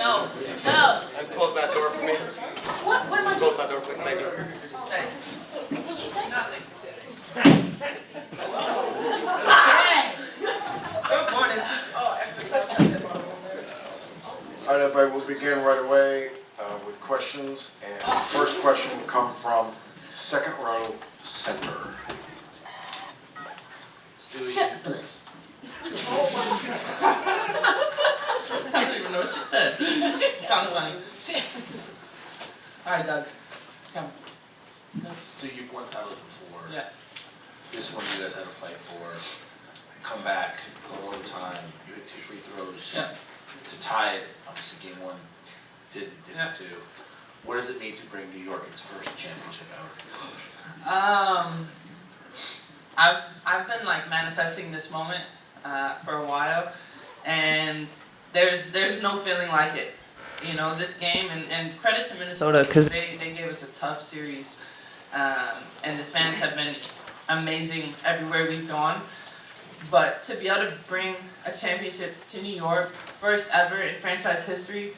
No. No. Just close that door for me. What am I Close that door, please. Thank you. Stay. What'd she say? Nothing. Good morning. All right, everybody, we'll begin right away with questions. And the first question will come from second row center. Bless. I don't even know what she said. Kind of funny. All right, Doug. Come. Stu, you've won titles before. Yeah. This one you guys had to fight for. Come back, go overtime. You hit 2 free throws to tie it. Obviously, game 1 did the 2. What does it mean to bring New York its first championship ever? I've been like manifesting this moment for a while, and there's no feeling like it. You know, this game, and credit to Minnesota because they gave us a tough series, and the fans have been amazing everywhere we've gone. But to be able to bring a championship to New York, first ever in franchise history,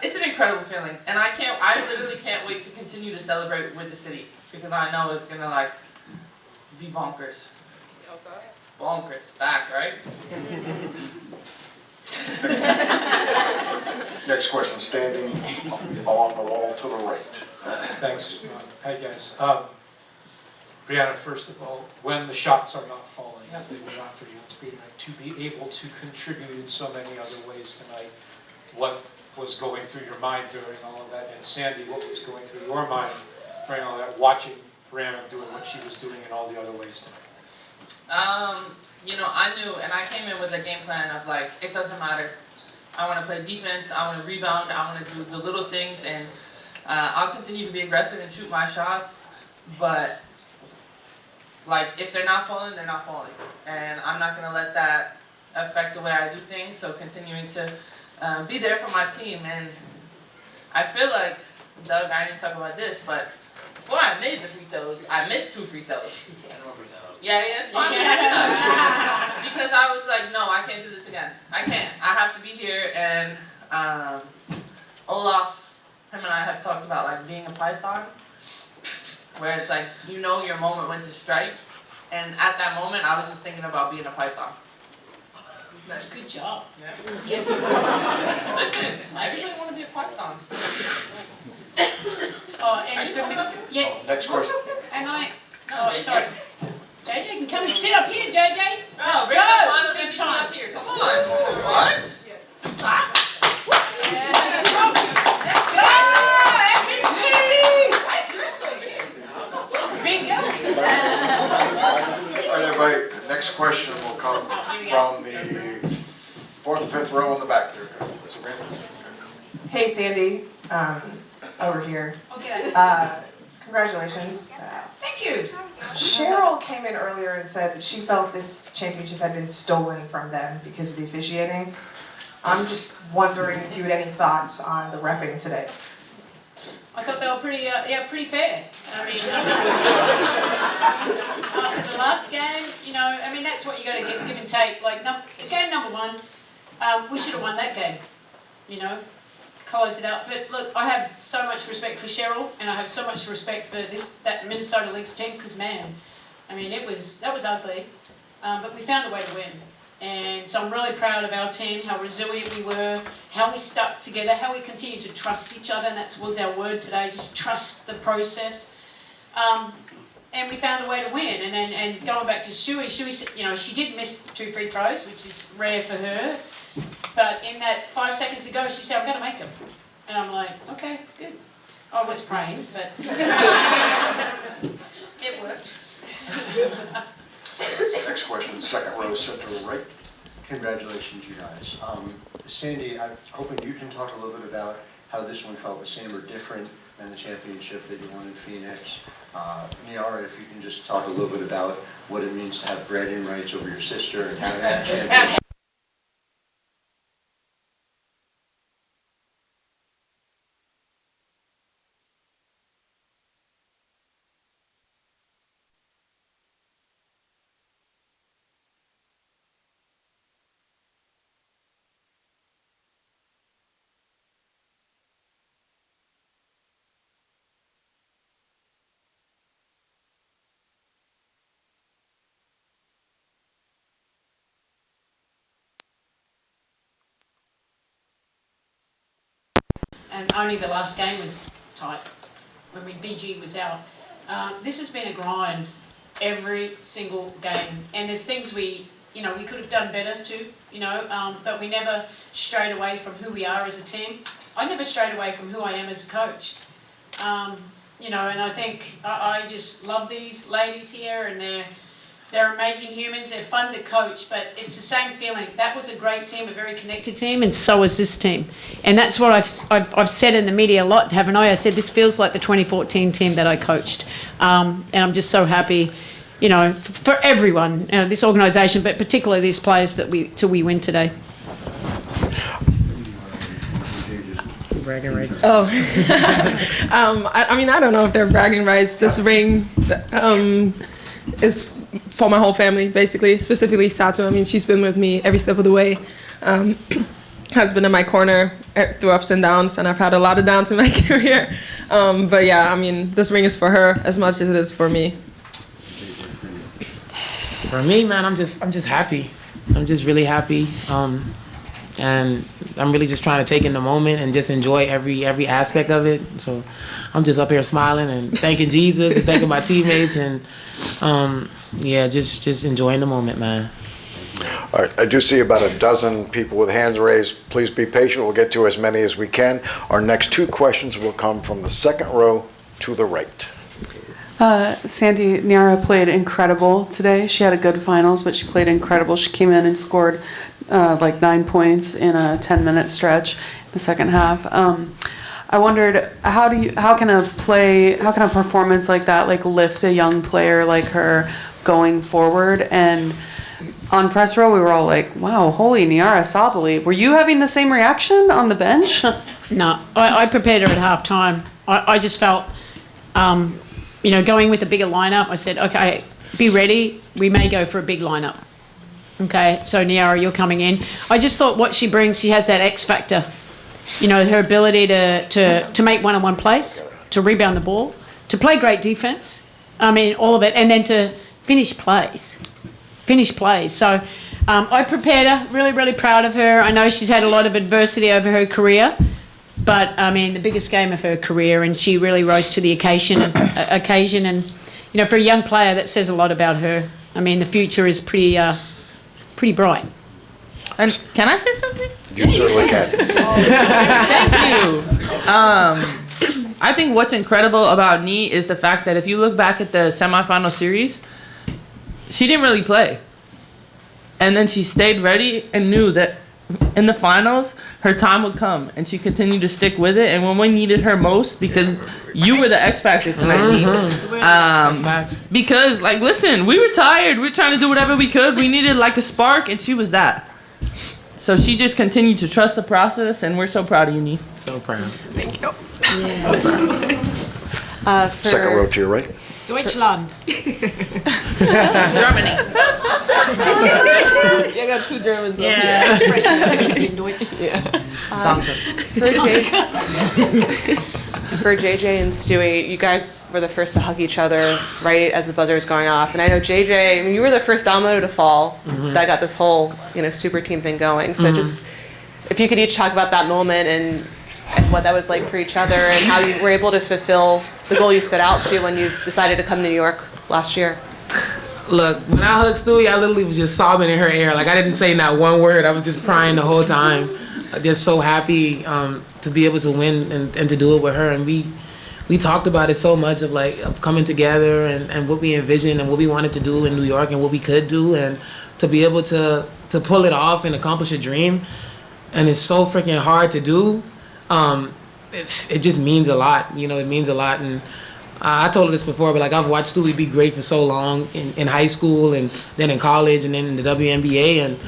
it's an incredible feeling. And I literally can't wait to continue to celebrate with the city because I know it's gonna like be bonkers. Bonkers. Back, right? Next question, standing along the wall to the right. Thanks. Hi, guys. Breanna, first of all, when the shots are not falling, as they were not for you on speed tonight, to be able to contribute in so many other ways tonight, what was going through your mind during all of that? And Sandy, what was going through your mind during all that, watching Breanna doing what she was doing in all the other ways tonight? You know, I knew, and I came in with a game plan of like, it doesn't matter. I want to play defense, I want to rebound, I want to do the little things, and I'll continue to be aggressive and shoot my shots, but like, if they're not falling, they're not falling. And I'm not going to let that affect the way I do things, so continuing to be there for my team. And I feel like, Doug, I didn't talk about this, but before I made the free throws, I missed 2 free throws. Yeah, it's fine. Because I was like, no, I can't do this again. I can't. I have to be here. And Olaf, him and I have talked about like being a python, where it's like, you know your moment when to strike. And at that moment, I was just thinking about being a python. Good job. Yeah. Listen, everybody want to be a python. Oh, and yeah. Next question. And oh, sorry. JJ can come and sit up here, JJ. Oh, bring the finals MVP up here. Come on. What? Let's go. MVP. Big go. All right, everybody, the next question will come from the 4th and 5th row in the back there. Hey, Sandy, over here. Okay. Congratulations. Thank you. Cheryl came in earlier and said that she felt this championship had been stolen from them because of the officiating. I'm just wondering if you had any thoughts on the reffing today. I thought they were pretty fair. I mean, after the last game, you know, I mean, that's what you got to give and take. Like, game number 1, we should have won that game, you know, close it out. But look, I have so much respect for Cheryl, and I have so much respect for that Minnesota Lynx team, because man, I mean, that was ugly, but we found a way to win. And so I'm really proud of our team, how resilient we were, how we stuck together, how we continued to trust each other, and that was our word today, just trust the process. And we found a way to win. And going back to Stewie, you know, she did miss 2 free throws, which is rare for her. But in that 5 seconds ago, she said, I'm going to make them. And I'm like, okay, good. I was praying, but it worked. Next question, second row center right. Congratulations, you guys. Sandy, I'm hoping you can talk a little bit about how this one felt the same or different than the championship that you won in Phoenix. Nyara, if you can just talk a little bit about what it means to have bragging rights over your sister and how that championship and only the last game was tight. When BG was out. This has been a grind every single game, and there's things we could have done better too, but we never strayed away from who we are as a team. I never strayed away from who I am as a coach. And I think I just love these ladies here, and they're amazing humans. They're fun to coach, but it's the same feeling. That was a great team, a very connected team, and so is this team. And that's what I've said in the media a lot, haven't I? I said this feels like the 2014 team that I coached, and I'm just so happy, for everyone, this organisation, but particularly these players that we win today. Bragging rights. Oh, I don't know if they're bragging rights. This ring is for my whole family, basically, specifically Sato. She's been with me every step of the way, has been in my corner through ups and downs, and I've had a lot of downs in my career. But yeah, this ring is for her as much as it is for me. For me, man, I'm just happy. I'm just really happy. And I'm really just trying to take in the moment and just enjoy every aspect of it. So I'm just up here smiling and thanking Jesus and thanking my teammates and just enjoying the moment, man. All right, I do see about a dozen people with hands raised. Please be patient. We'll get to as many as we can. Our next two questions will come from the second row to the right. Sandy, Nyara played incredible today. She had a good finals, but she played incredible. She came in and scored 9 points in a 10-minute stretch in the second half. I wondered how can a performance like that lift a young player like her going forward? And on press row we were all like, wow, holy Nyara Sabally. Were you having the same reaction on the bench? No, I prepared her at halftime. I just felt going with a bigger lineup. I said, okay, be ready, we may go for a big lineup. Okay, so Nyara, you're coming in. I just thought what she brings, she has that X factor. Her ability to make one-on-one plays, to rebound the ball, to play great defense. All of it, and then to finish plays. So I prepared her, really, really proud of her. I know she's had a lot of adversity over her career, but the biggest game of her career, and she really rose to the occasion. And for a young player, that says a lot about her. The future is pretty bright. And can I say something? You certainly can. Thank you. I think what's incredible about Nee is the fact that if you look back at the semifinal series, she didn't really play. And then she stayed ready and knew that in the finals, her time would come. And she continued to stick with it. And when we needed her most, because you were the X Factor tonight, Nee. Because, listen, we were tired. We were trying to do whatever we could. We needed, a spark, and she was that. So she just continued to trust the process, and we're so proud of you, Nee. So proud. Thank you. Yeah. Second row to your right. Deutschland. Germany. You got two Germans Yeah, up here. expression in Deutsch. Yeah. For JJ and Stewie, you guys were the first to hug each other right as the buzzer was going off. And I know JJ, you were the first domino to fall. That got this whole, super team thing going. So just, if you could each talk about that moment and what that was like for each other and how you were able to fulfill the goal you set out to when you decided to come to New York last year. Look, when I hugged Stewie, I literally was just sobbing in her ear. I didn't say not one word. I was just crying the whole time. Just so happy to be able to win and to do it with her. And we talked about it so much of coming together and what we envisioned and what we wanted to do in New York and what we could do, and to be able to pull it off and accomplish a dream. And it's so freaking hard to do. It just means a lot, it means a lot. And I told her this before, but I've watched Stewie be great for so long in high school and then in college and then in the WNBA. And,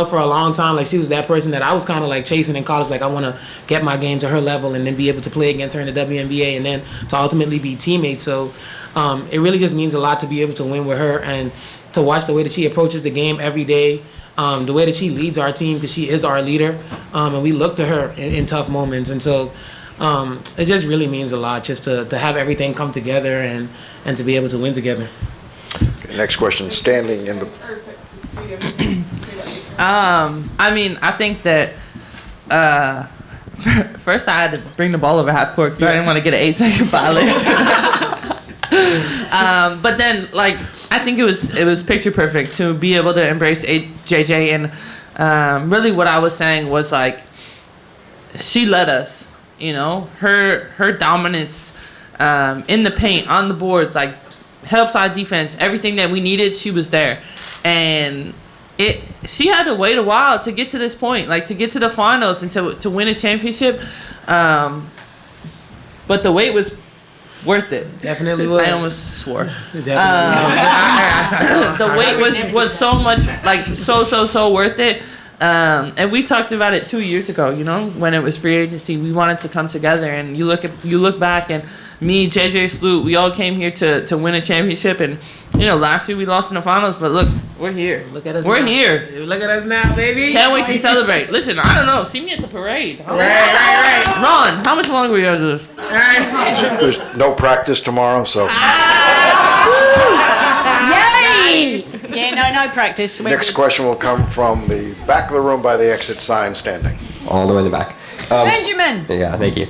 for a long time, she was that person that I was kind of chasing in college. I want to get my game to her level and then be able to play against her in the WNBA and then to ultimately be teammates. So it really just means a lot to be able to win with her and to watch the way that she approaches the game every day. The way that she leads our team, because she is our leader, and we look to her in tough moments. And so it just really means a lot just to have everything come together and to be able to win together. Okay, next question, standing in the... I think that First, I had to bring the ball over half court because I didn't want to get an 8-second violation. But then, like, I think it was picture perfect to be able to embrace JJ, and really what I was saying was, like, she led us. You know, her dominance in the paint, on the boards, like, help side defense, everything that we needed, she was there. And she had to wait a while to get to this point, like, to get to the finals and to win a championship. But the wait was worth it. Definitely was. I almost swore. Definitely. The wait was so much, like, so worth it. And we talked about it 2 years ago, you know, when it was free agency. We wanted to come together, and you look back, and me, JJ Sloot, we all came here to win a championship. And, you know, last year we lost in the finals, but look, we're here. Look at us. We're now. here. Look at us now, baby. Can't wait to celebrate. Listen, I don't know. See me at the parade. Right. Ron, how much longer we gonna do this? There's no practice tomorrow, so Yay! Yeah, no practice. next question will come from the back of the room by the exit sign standing. All the way in the back. Benjamin! Yeah, thank you.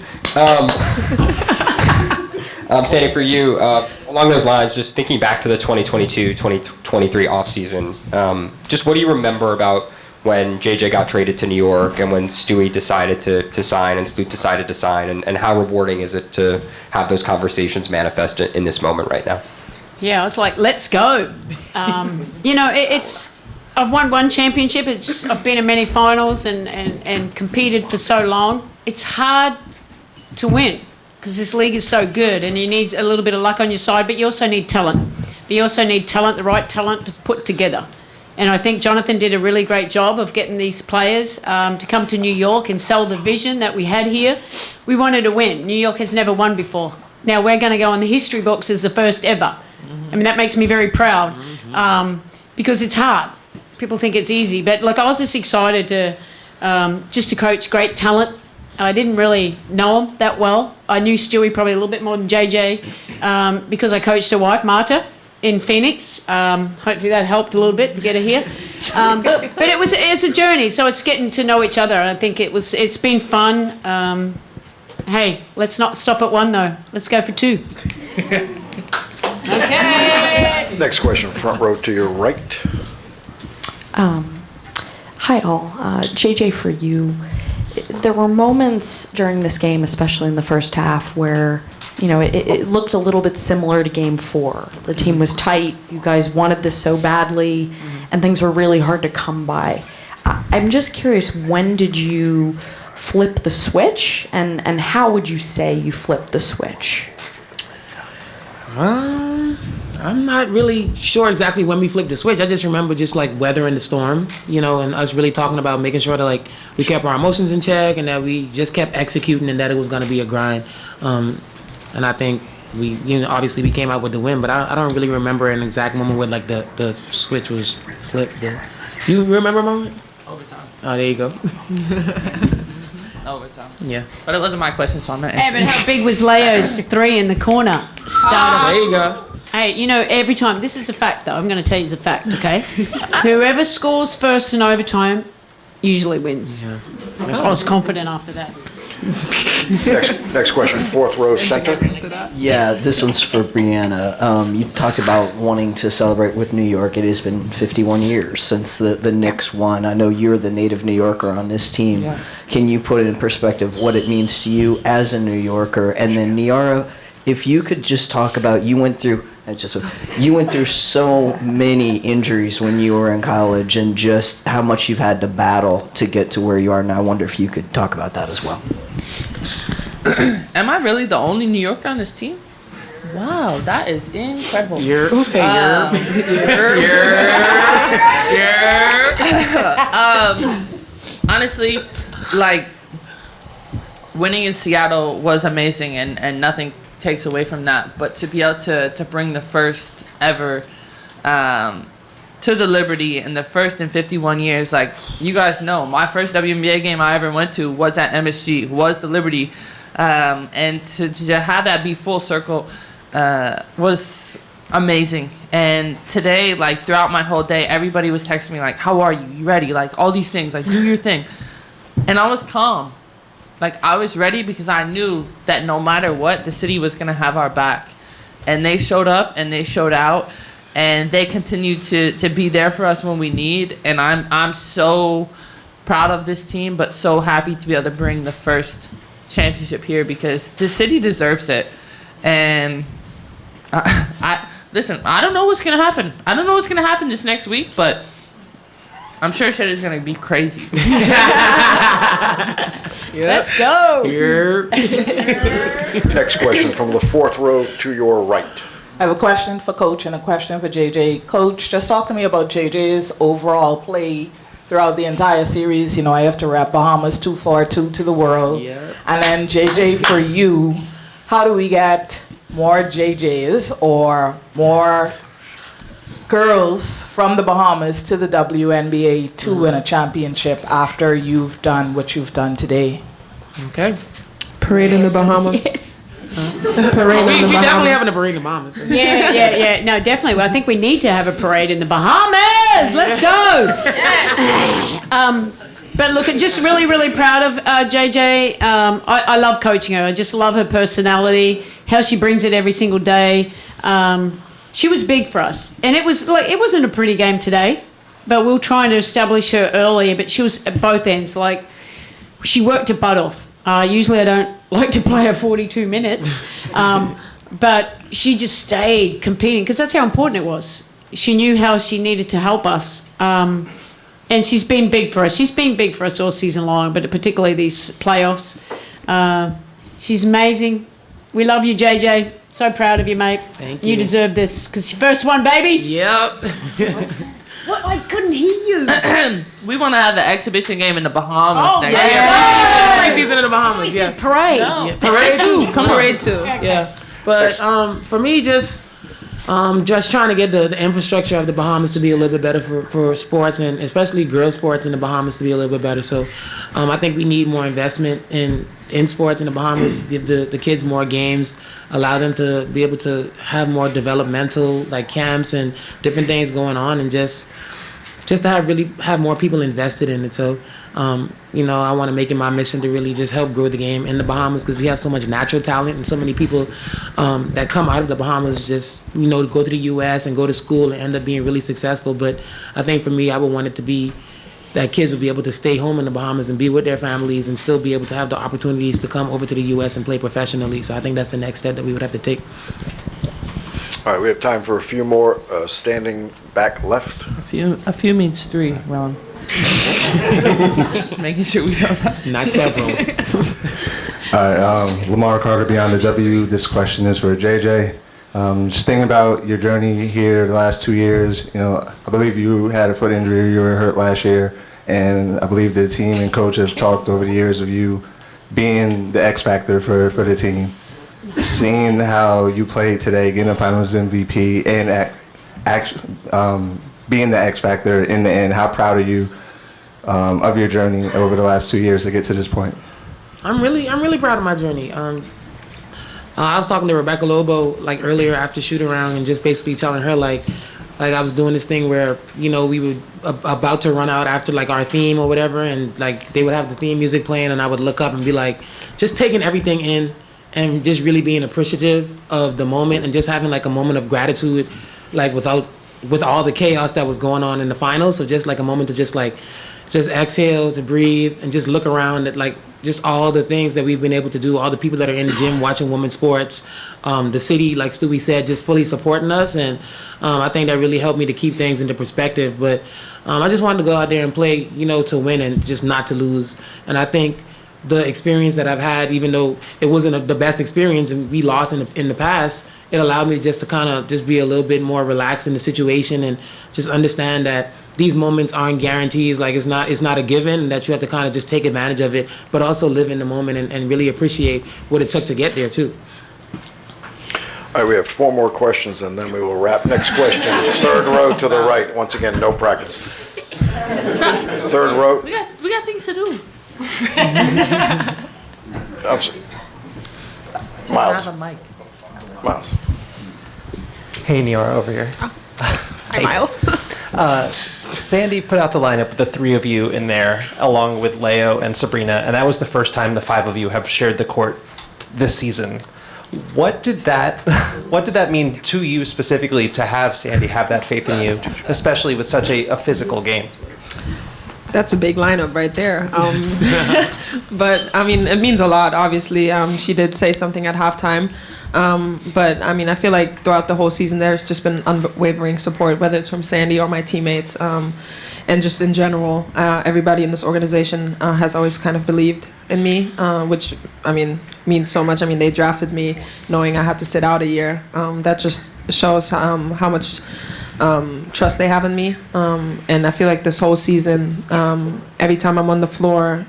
Sandy, for you, along those lines, just thinking back to the 2022-2023 offseason, just what do you remember about when JJ got traded to New York and when Stewie decided to sign and Stu decided to sign, and how rewarding is it to have those conversations manifest in this moment right now? Yeah, I was like, let's go. You know, I've won one championship. I've been in many finals and competed for so long. It's hard to win because this league is so good, and you need a little bit of luck on your side, but you also need talent. But you also need talent, the right talent to put together. And I think Jonathan did a really great job of getting these players to come to New York and sell the vision that we had here. We wanted to win. New York has never won before. Now we're going to go on the history books as the first ever. I mean, that makes me very proud because it's hard. People think it's easy. But, look, I was just excited to coach great talent. I didn't really know him that well. I knew Stewie probably a little bit more than JJ because I coached her wife, Marta, in Phoenix. Hopefully that helped a little bit to get her here. But it's a journey, so it's getting to know each other. And I think it's been fun. Hey, let's not stop at one, though. Let's go for two. Okay. Next question, front row to your right. Hi all. JJ, for you, there were moments during this game, especially in the first half, where it looked a little bit similar to Game 4. The team was tight. You guys wanted this so badly, and things were really hard to come by. I'm just curious, when did you flip the switch, and how would you say you flipped the switch? I'm not really sure exactly when we flipped the switch. I just remember just like weathering the storm, and us really talking about making sure that like we kept our emotions in check and that we just kept executing and that it was going to be a grind. And I think we, obviously we came out with the win, but I don't really remember an exact moment where like the switch was flipped. Do you remember a moment? Overtime. Oh, there you go. Overtime. Yeah. But it wasn't my question, so I'm not Hey, answering. but how big was Leo's three in the corner? There you go. Hey, every time, this is a fact though, I'm going to tell you it's a fact, okay? Whoever scores first in overtime usually wins. Yeah. I was confident after that. Next question, fourth row center. Yeah, this one's for Breanna. You talked about wanting to celebrate with New York. It has been 51 years since the Knicks won. I know you're the native New Yorker on this team. Yeah. Can you put it in perspective what it means to you as a New Yorker? And then Nyara, if you could just talk about, you went through so many injuries when you were in college and just how much you've had to battle to get to where you are now. I wonder if you could talk about that as well. Am I really the only New Yorker on this team? Wow, that is incredible. Who's saying honestly, like, winning in Seattle was amazing, and nothing takes away from that. But to be able to bring the first ever to the Liberty in the first in 51 years, like, you guys know, my first WNBA game I ever went to was at MSG, was the Liberty. And to have that be full circle was amazing. And today, like, throughout my whole day, everybody was texting me, like, how are you? You ready? Like, all these things, like, do your thing. And I was calm. Like, I was ready because I knew that no matter what, the city was going to have our back. And they showed up and they showed out, and they continue to be there for us when we need. And I'm so proud of this team, but so happy to be able to bring the first championship here because the city deserves it. And listen, I don't know what's going to happen. I don't know what's going to happen this next week, but I'm sure shit is going to be crazy. Let's go. Next question from the fourth row to your right. I have a question for Coach and a question for JJ. Coach, just talk to me about JJ's overall play throughout the entire series. You know, I have to rap Bahamas 242 to the world. Yep. And then JJ, for you, how do we get more JJs or more girls from the Bahamas to the WNBA to win a championship after you've done what you've done today? Okay. Parade in the Bahamas. Yes. Parade in the We definitely Bahamas. having a parade in the Bahamas. Yeah. No, definitely. Well, I think we need to have a parade in the Bahamas. Let's go. But look, just really, really proud of JJ. I love coaching her. I just love her personality, how she brings it every single day. She was big for us, and it wasn't a pretty game today, but we were trying to establish her earlier. But she was at both ends. Like, she worked her butt off. Usually I don't like to play her 42 minutes, but she just stayed competing because that's how important it was. She knew how she needed to help us, and she's been big for us. She's been big for us all season long, but particularly these playoffs. She's amazing. We love you, JJ. So proud of you, mate. Thank you. You deserve this because your first one, baby. Yep. What? I couldn't hear you. We want to have the exhibition game in the Bahamas Oh, next yeah. year. Yeah. Preseason in the Bahamas. We Yes. said parade. Yeah, parade too. Come on. Parade too. Yeah. But for me, just trying to get the infrastructure of the Bahamas to be a little bit better for sports, and especially girls sports in the Bahamas to be a little bit better. So I think we need more investment in sports in the Bahamas, give the kids more games, allow them to be able to have more developmental like camps and different things going on, and just to have more people invested in it. So I want to make it my mission to really just help grow the game in the Bahamas because we have so much natural talent and so many people that come out of the Bahamas just go to the U.S. and go to school and end up being really successful. But I think for me, I would want it to be that kids would be able to stay home in the Bahamas and be with their families and still be able to have the opportunities to come over to the U.S. and play professionally. So I think that's the next step that we would have to take. All right, we have time for a few more. Standing back left. A few means three, Ron. Making sure we don't. Not several. All right, Lamar Carter, Beyond the W. This question is for JJ. Just thinking about your journey here the last 2 years, I believe you had a foot injury, you were hurt last year, and I believe the team and coach have talked over the years of you being the X factor for the team. Seeing how you played today, getting a Finals MVP, and being the X factor in the end, how proud are you of your journey over the last 2 years to get to this point? I'm really proud of my journey. I was talking to Rebecca Lobo earlier after shoot around and just basically telling her like I was doing this thing where we would about to run out after our theme or whatever, and they would have the theme music playing, and I would look up and be just taking everything in and just really being appreciative of the moment and just having a moment of gratitude with all the chaos that was going on in the finals. So just a moment to just exhale, to breathe, and just look around at just all the things that we've been able to do, all the people that are in the gym watching women's sports, the city, like Stewie said, just fully supporting us. And I think that really helped me to keep things into perspective. But I just wanted to go out there and play, to win and just not to lose. And I think the experience that I've had, even though it wasn't the best experience and we lost in the past, it allowed me just to kind of just be a little bit more relaxed in the situation and just understand that these moments aren't guarantees. It's not a given, and that you have to kind of just take advantage of it, but also live in the moment and really appreciate what it took to get there too. All right, we have 4 more questions and then we will wrap. Next question, third row to the right. Once again, no practice. Third row. We got things to do. Miles. Hey, Nyara, over here. Hi, Miles. Sandy put out the lineup with the three of you in there, along with Leo and Sabrina, and that was the first time the five of you have shared the court this season. What did that mean to you specifically to have Sandy have that faith in you, especially with such a physical game? That's a big lineup right there. But I mean, it means a lot, obviously. She did say something at halftime. But I mean, I feel like throughout the whole season, there's just been unwavering support, whether it's from Sandy or my teammates. And just in general, everybody in this organization has always kind of believed in me, which, I mean, means so much. I mean, they drafted me knowing I had to sit out a year. That just shows how much trust they have in me. And I feel like this whole season, every time I'm on the floor,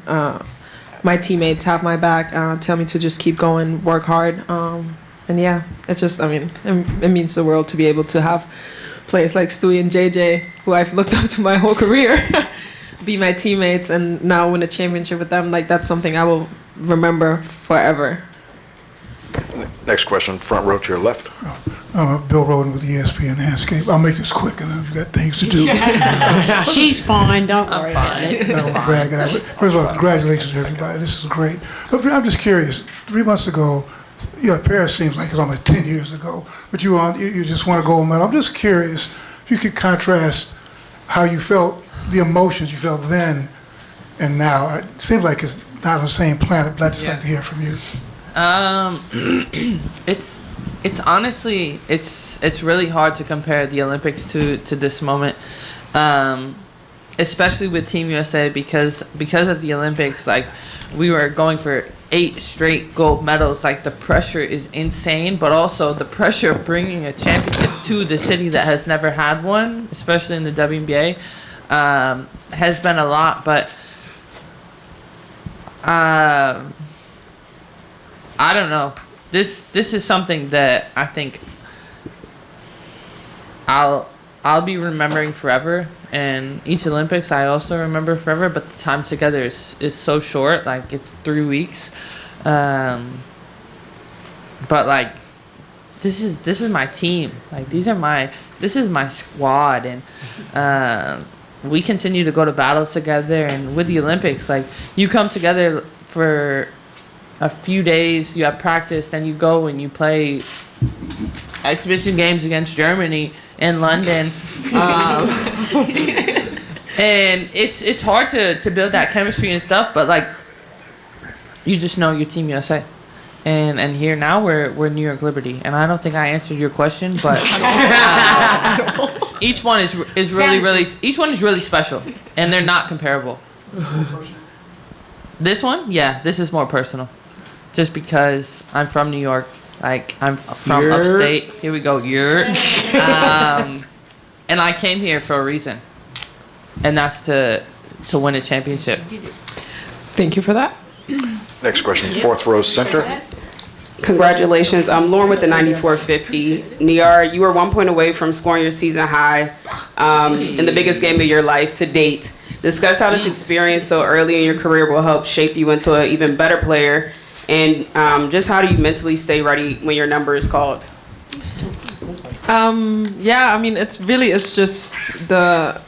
my teammates have my back, tell me to just keep going, work hard. And yeah, it's just, I mean, it means the world to be able to have players like Stewie and JJ, who I've looked up to my whole career, be my teammates and now win a championship with them. Like, that's something I will remember forever. Next question, front row to your left. Bill Roden with ESPN Landscape. I'll make this quick, and I've got things to do. She's fine, don't worry about it. First of all, congratulations to everybody. This is great. But I'm just curious. 3 months ago, Paris seems like it's almost 10 years ago, but you just won a gold medal. I'm just curious if you could contrast how you felt, the emotions you felt then and now. It seems like it's not on the same planet, but I'd just like to hear from you. It's honestly, it's really hard to compare the Olympics to this moment, especially with Team USA because of the Olympics. Like, we were going for 8 straight gold medals. Like, the pressure is insane, but also the pressure of bringing a championship to the city that has never had one, especially in the WNBA, has been a lot. But I don't know. This is something that I think I'll be remembering forever, and each Olympics I also remember forever. But the time together is so short, like it's 3 weeks. But like, this is my team. Like, this is my squad, and we continue to go to battles together. And with the Olympics, like, you come together for a few days, you have practice, then you go and you play exhibition games against Germany in London. And it's hard to build that chemistry and stuff, but like, you just know your Team USA. And here now we're New York Liberty. And I don't think I answered your question, but each one is really special, and they're not comparable. This one? Yeah, this is more personal. Just because I'm from New York, like, I'm from upstate. Here we go, and I came here for a reason, and that's to win a championship. Thank you for that. Next question, fourth row center. Congratulations. I'm Lauren with the 9450. Nyara, you were 1 point away from scoring your season high in the biggest game of your life to date. Discuss how this experience so early in your career will help shape you into an even better player. And just how do you mentally stay ready when your number is called? Yeah, I mean, it's just the...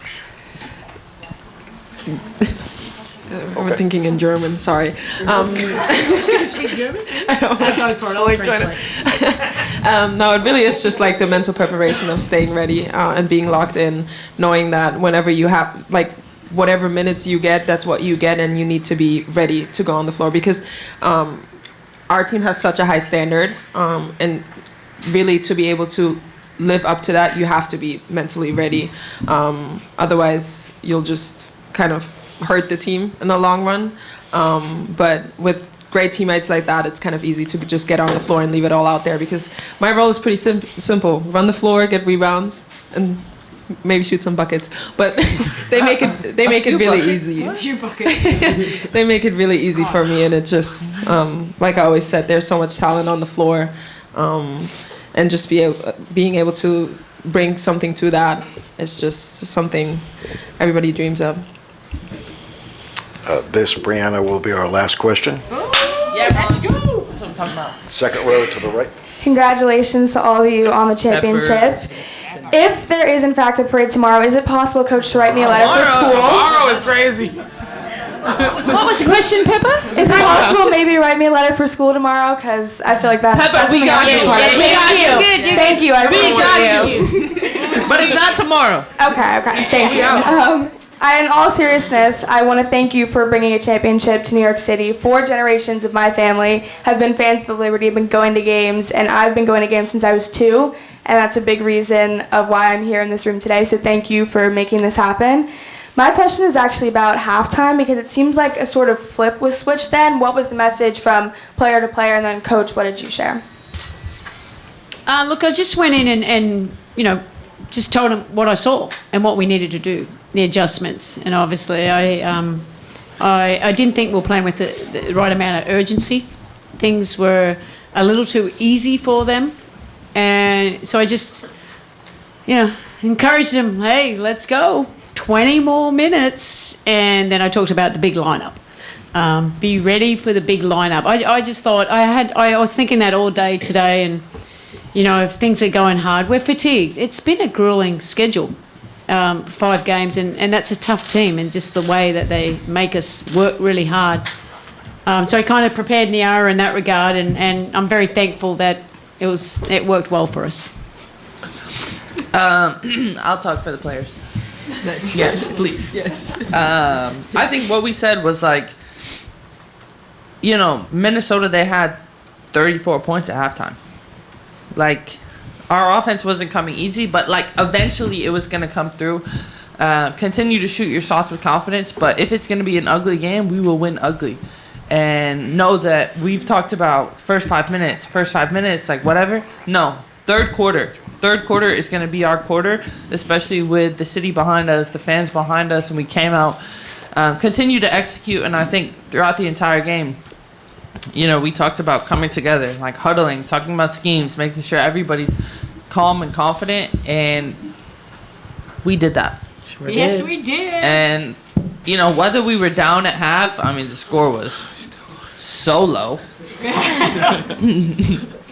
We're thinking in German, sorry. Gonna speak German? I don't know. No, it really is just like the mental preparation of staying ready and being locked in, knowing that whenever you have, like, whatever minutes you get, that's what you get, and you need to be ready to go on the floor, because our team has such a high standard, and really to be able to live up to that, you have to be mentally ready. Otherwise, you'll just kind of hurt the team in the long run. But with great teammates like that, it's kind of easy to just get on the floor and leave it all out there, because my role is pretty simple. Run the floor, get rebounds, and maybe shoot some buckets. But they make it really easy. A few buckets. They make it really easy for me, and it just, like I always said, there's so much talent on the floor, and just being able to bring something to that, it's just something everybody dreams of. This, Breanna, will be our last question. Yeah, let's go. That's what I'm talking about. Second row to the right. Congratulations to all of you on the championship. If there is in fact a parade tomorrow, is it possible, Coach, to write me a letter for school? Tomorrow is crazy. What was the question, Peppa? Is it possible maybe to write me a letter for school tomorrow? Because I feel like that's Peppa, we something got I have to you. be part of. Yeah, Thank you. Thank you. I appreciate you. But it's not tomorrow. Okay. Thank you. In all seriousness, I want to thank you for bringing a championship to New York City. 4 generations of my family have been fans of the Liberty, have been going to games, and I've been going to games since I was 2, and that's a big reason of why I'm here in this room today, so thank you for making this happen. My question is actually about halftime, because it seems like a sort of flip was switched then. What was the message from player to player, and then Coach, what did you share? Look, I just went in and just told them what I saw and what we needed to do, the adjustments. And obviously, I didn't think we were playing with the right amount of urgency. Things were a little too easy for them. And so I just, encouraged them, hey, let's go. 20 more minutes. And then I talked about the big lineup. Be ready for the big lineup. I just thought, I was thinking that all day today, and if things are going hard, we're fatigued. It's been a grueling schedule, 5 games, and that's a tough team, and just the way that they make us work really hard. So I kind of prepared Nyara in that regard, and I'm very thankful that it worked well for us. I'll talk for the players. Yes, please. Yes. I think what we said was Minnesota, they had 34 points at halftime. Our offense wasn't coming easy, but eventually it was going to come through. Continue to shoot your shots with confidence, but if it's going to be an ugly game, we will win ugly. And know that we've talked about first 5 minutes, whatever. No, third quarter. Third quarter is going to be our quarter, especially with the city behind us, the fans behind us, and we came out, continue to execute, and I think throughout the entire game, we talked about coming together, huddling, talking about schemes, making sure everybody's calm and confident, and we did that. Yes, we did. And, whether we were down at half, the score was so low.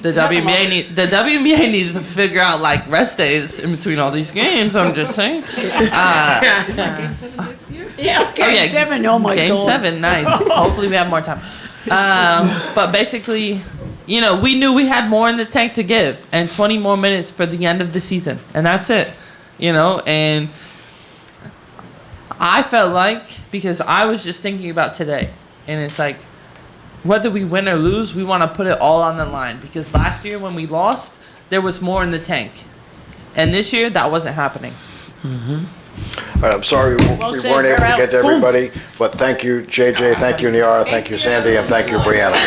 The WNBA needs to figure out rest days in between all these games. I'm just saying. Yeah, game 7. Oh my God. Game 7, nice. Hopefully we have more time. But basically, we knew we had more in the tank to give, and 20 more minutes for the end of the season, and that's it. And I felt because I was just thinking about today, and it's whether we win or lose, we want to put it all on the line, because last year when we lost, there was more in the tank, and this year that wasn't happening. All right, I'm sorry we weren't able to get to everybody, but thank you, JJ, thank you, Nyara, thank you, Sandy, and thank you, Breanna.